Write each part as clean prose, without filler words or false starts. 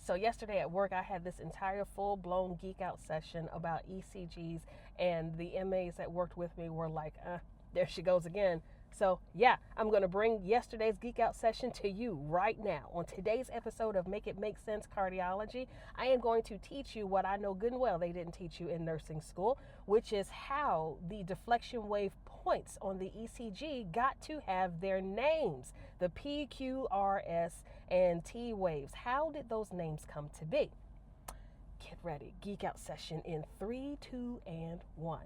So yesterday at work, I had this entire full-blown geek out session about ECGs, and the MAs that worked with me were like, there she goes again. So yeah, I'm going to bring yesterday's geek out session to you right now. On today's episode of Make It Make Sense Cardiology, I am going to teach you what I know good and well they didn't teach you in nursing school, which is how the deflection wave points on the ECG got to have their names. The P, Q, R, S, and T waves. How did those names come to be? Get ready. Geek out session in 3, 2, and 1.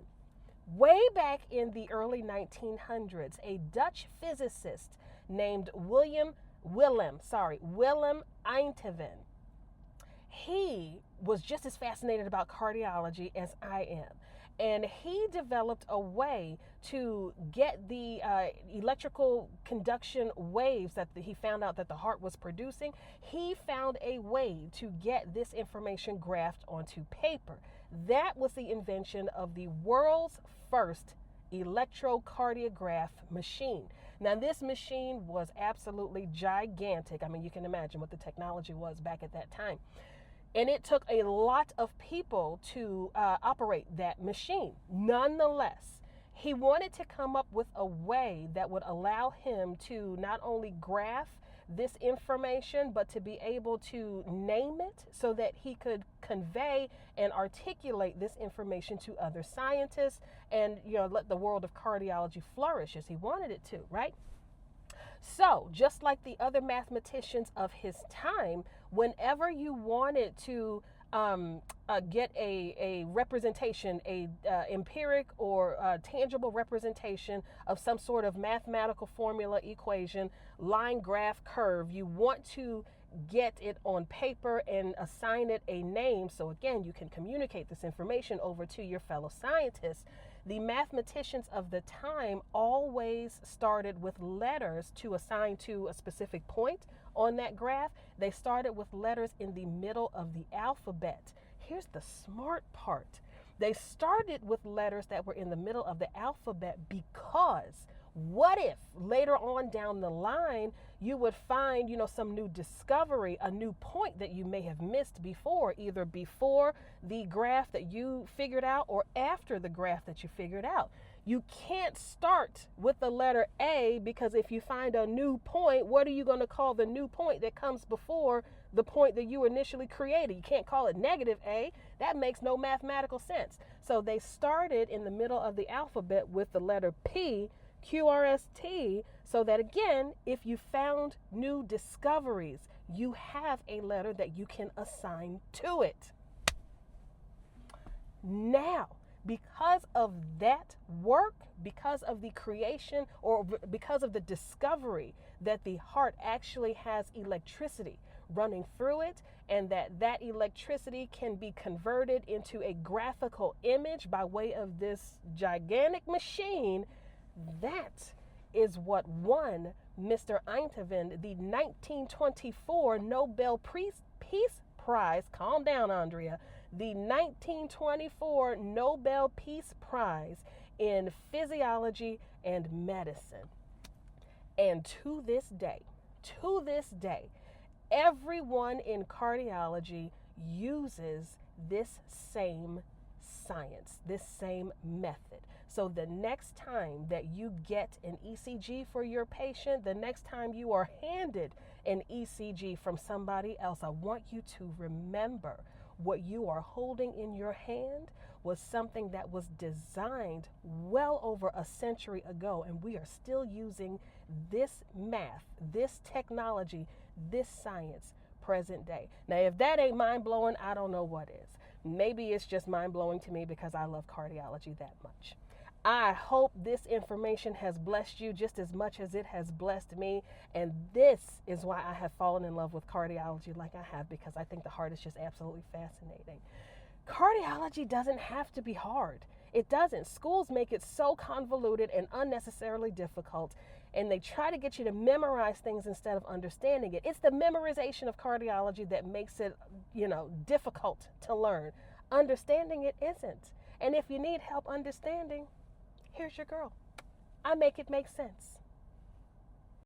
Way back in the early 1900s, a Dutch physicist named Willem Einthoven, he was just as fascinated about cardiology as I am. And he developed a way to get the electrical conduction waves that he found out that the heart was producing. He found a way to get this information graphed onto paper. That was the invention of the world's first electrocardiograph machine. Now, this machine was absolutely gigantic. I mean, you can imagine what the technology was back at that time. And it took a lot of people to operate that machine. Nonetheless, he wanted to come up with a way that would allow him to not only graph this information, but to be able to name it so that he could convey and articulate this information to other scientists and, let the world of cardiology flourish as he wanted it to, right? So, just like the other mathematicians of his time, whenever you wanted to get a representation, a empiric or tangible representation of some sort of mathematical formula, equation, line, graph, curve, you want to get it on paper and assign it a name so again you can communicate this information over to your fellow scientists. The mathematicians of the time always started with letters to assign to a specific point on that graph. They started with letters in the middle of the alphabet. Here's the smart part. They started with letters that were in the middle of the alphabet because what if later on down the line you would find, some new discovery, a new point that you may have missed before, either before the graph that you figured out or after the graph that you figured out. You can't start with the letter A because if you find a new point, what are you going to call the new point that comes before the point that you initially created? You can't call it negative A. That makes no mathematical sense. So they started in the middle of the alphabet with the letter P, QRST, so that again, if you found new discoveries, you have a letter that you can assign to it. Now, because of that work, because of the creation or because of the discovery that the heart actually has electricity running through it and that electricity can be converted into a graphical image by way of this gigantic machine, that is what won Mr. Einthoven the 1924 Nobel Peace Prize. Calm down, Andrea. The 1924 Nobel Peace Prize in physiology and medicine. And to this day, everyone in cardiology uses this same science, this same method. So the next time that you get an ECG for your patient, the next time you are handed an ECG from somebody else, I want you to remember what you are holding in your hand was something that was designed well over a century ago, and we are still using this math, this technology, this science present day. Now, if that ain't mind-blowing, I don't know what is. Maybe it's just mind-blowing to me because I love cardiology that much. I hope this information has blessed you just as much as it has blessed me. And this is why I have fallen in love with cardiology like I have, because I think the heart is just absolutely fascinating. Cardiology doesn't have to be hard. It doesn't. Schools make it so convoluted and unnecessarily difficult, and they try to get you to memorize things instead of understanding it. It's the memorization of cardiology that makes it, difficult to learn. Understanding it isn't. And if you need help understanding, here's your girl. I make it make sense.